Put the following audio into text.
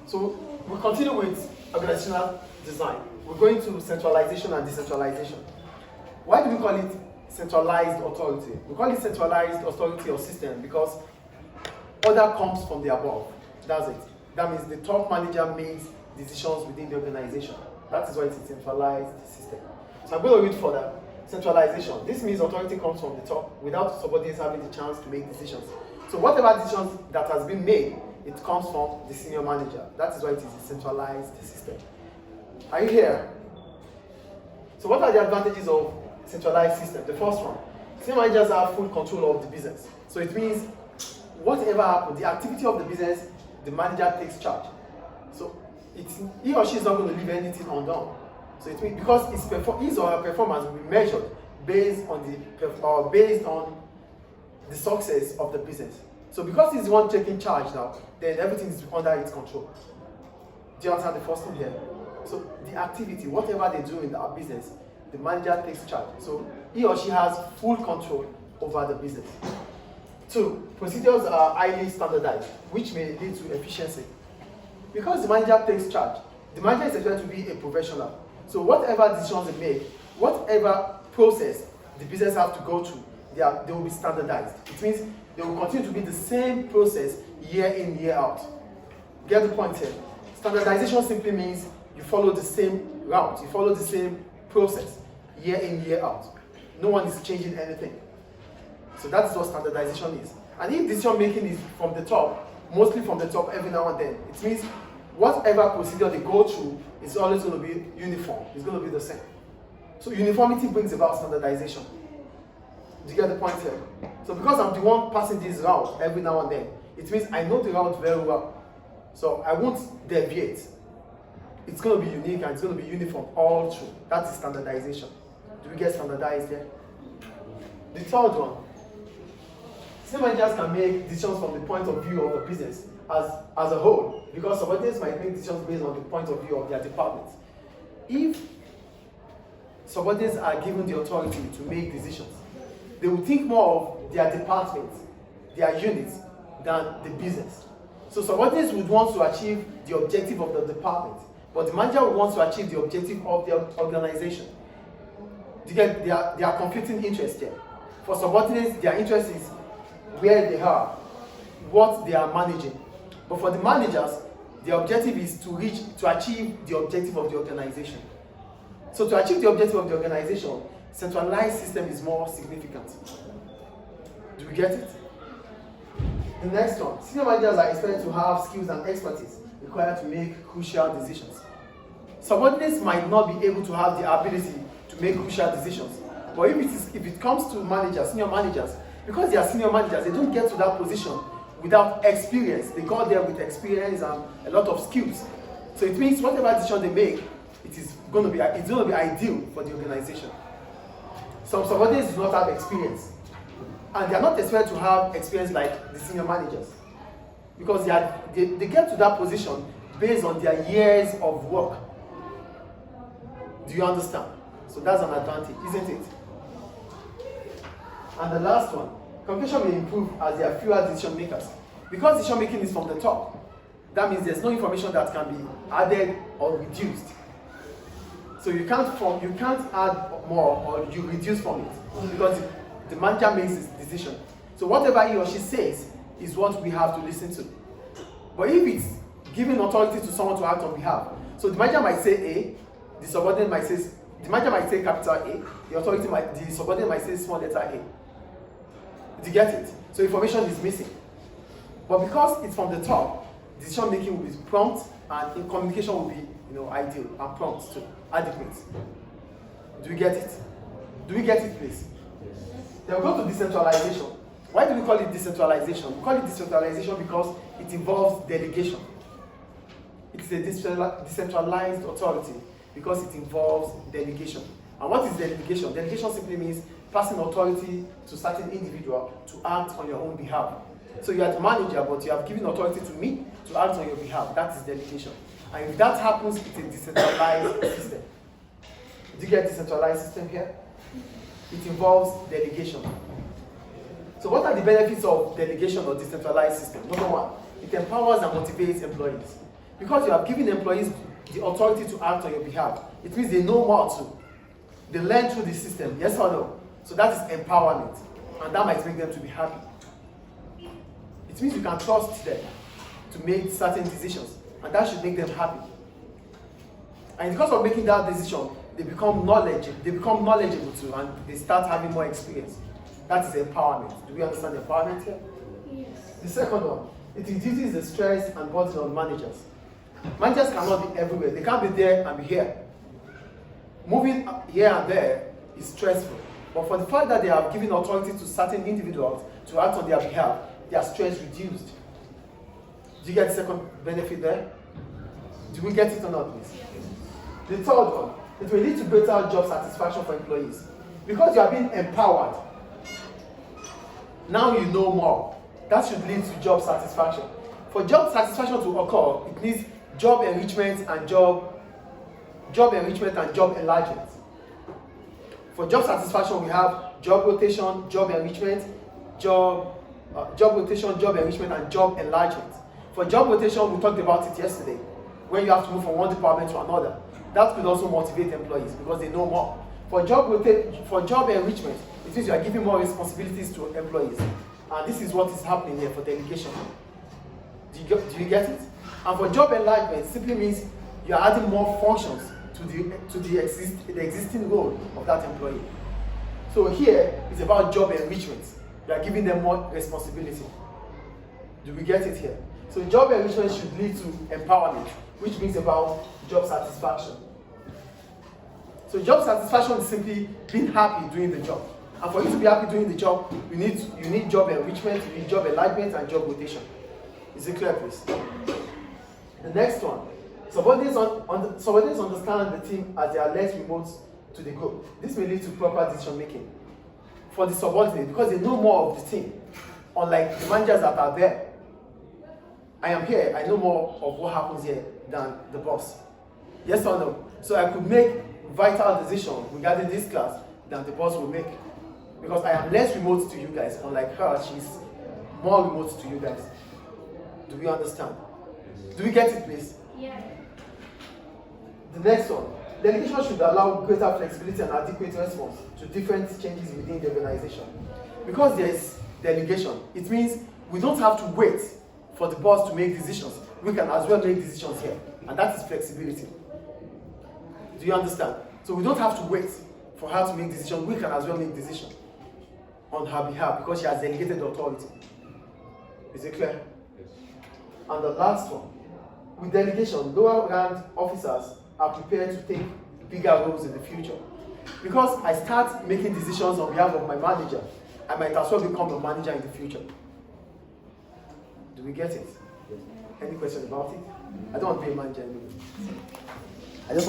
So we continue with organizational design. We're going to centralization and decentralization. Why do we call it centralized authority? We call it centralized authority or system because order comes from the above. That's it. That means the top manager makes decisions within the organization. That is why it's a centralized system. So I'm going to read further. Centralization. This means authority comes from the top without subordinates having the chance to make decisions. So whatever decisions that has been made, it comes from the senior manager. That is why it is a centralized system. Are you here? So what are the advantages of centralized system? The first one, senior managers have full control of the business. So it means whatever happens, the activity of the business, the manager takes charge. So he or she is not going to leave anything undone. So it means because his or her performance will be measured based on the success of the business. So because he's the one taking charge now, then everything is under its control. Do you understand the first thing here? So the activity, whatever they do in our business, the manager takes charge. So he or she has full control over the business. 2, procedures are highly standardized, which may lead to efficiency. Because the manager takes charge, the manager is expected to be a professional. So whatever decisions they make, whatever process the business have to go through, they will be standardized. It means they will continue to be the same process year in, year out. Get the point here? Standardization simply means you follow the same route, you follow the same process year in, year out. No one is changing anything. So that's what standardization is. And if decision making is from the top, mostly from the top every now and then, it means whatever procedure they go through is always going to be uniform. It's going to be the same. So uniformity brings about standardization. Do you get the point here? So because I'm the one passing this route every now and then, it means I know the route very well. So I won't deviate. It's going to be unique and it's going to be uniform all through. That is standardization. Do we get standardized here? The third one. Senior managers can make decisions from the point of view of the business as a whole, because subordinates might make decisions based on the point of view of their department. If subordinates are given the authority to make decisions, they will think more of their department, their units, than the business. So subordinates would want to achieve the objective of the department, but the manager would want to achieve the objective of the organization. There are conflicting interests here. For subordinates, their interest is where they are, what they are managing. But for the managers, the objective is to achieve the objective of the organization. So to achieve the objective of the organization, centralized system is more significant. Do we get it? The next one, senior managers are expected to have skills and expertise required to make crucial decisions. Subordinates might not be able to have the ability to make crucial decisions. But if it comes to managers, senior managers, because they are senior managers, they don't get to that position without experience. They got there with experience and a lot of skills. So it means whatever decision they make, it's going to be ideal for the organization. Some subordinates do not have experience. And they are not expected to have experience like the senior managers. Because they get to that position based on their years of work. Do you understand? So that's an advantage, isn't it? And the last one, communication may improve as there are fewer decision makers. Because decision making is from the top, that means there's no information that can be added or reduced. So you can't add more or you reduce from it because the manager makes his decision. So whatever he or she says is what we have to listen to. But if it's giving authority to someone to act on behalf, so the manager might say A, the subordinate might say, the manager might say capital A, the subordinate might say small letter A. Do you get it? So information is missing. But because it's from the top, decision making will be prompt and communication will be ideal and prompt too, adequate. Do we get it? Do we get it, please? Then we go to decentralization. Why do we call it decentralization? We call it decentralization because it involves delegation. It's a decentralized authority because it involves delegation. And what is delegation? Delegation simply means passing authority to certain individual to act on your own behalf. So you are the manager, but you have given authority to me to act on your behalf. That is delegation. And if that happens, it's a decentralized system. Do you get decentralized system here? It involves delegation. So what are the benefits of delegation or decentralized system? Number one, it empowers and motivates employees. Because you have given employees the authority to act on your behalf, it means they know more too. They learn through the system, yes or no? So that is empowerment, and that might make them to be happy. It means you can trust them to make certain decisions, and that should make them happy. And because of making that decision, they become knowledgeable too, and they start having more experience. That is empowerment. Do we understand empowerment here? Yes. The second one, it reduces the stress and burden on managers. Managers cannot be everywhere. They can't be there and be here. Moving here and there is stressful. But for the fact that they have given authority to certain individuals to act on their behalf, their stress reduced. Do you get the second benefit there? Do we get it or not, please? The third one, it will lead to greater job satisfaction for employees. Because you are being empowered, now you know more. That should lead to job satisfaction. For job satisfaction to occur, it needs job enrichment and job enlargement. For job satisfaction, we have job rotation, job enrichment, job enrichment, and job enlargement. For job rotation, we talked about it yesterday, when you have to move from one department to another. That could also motivate employees because they know more. For job enrichment, it means you are giving more responsibilities to employees. And this is what is happening here for delegation. Do you get it? And for job enlargement, it simply means you are adding more functions to the existing role of that employee. So here, it's about job enrichment. You are giving them more responsibility. Do we get it here? So job enrichment should lead to empowerment, which brings about job satisfaction. So job satisfaction is simply being happy doing the job. And for you to be happy doing the job, you need job enrichment, you need job enlargement, and job rotation. Is it clear, please? The next one. Subordinates understand the team as they are less remote to the group. This may lead to proper decision making. For the subordinate, because they know more of the team, unlike the managers that are there. I am here, I know more of what happens here than the boss. Yes or no? So I could make vital decisions regarding this class than the boss will make. Because I am less remote to you guys, unlike her, she's more remote to you guys. Do we understand? Do we get it, please? Yeah. The next one. Delegation should allow greater flexibility and adequate response to different changes within the organization. Because there is delegation, it means we don't have to wait for the boss to make decisions. We can as well make decisions here. And that is flexibility. Do you understand? So we don't have to wait for her to make decisions. We can as well make decisions on her behalf because she has delegated authority. Is it clear? Yes. And the last one. With delegation, lower ranked officers are prepared to take bigger roles in the future. Because I start making decisions on behalf of my manager, I might as well become a manager in the future. Do we get it? Any question about it? I don't want to be a manager anymore. I just want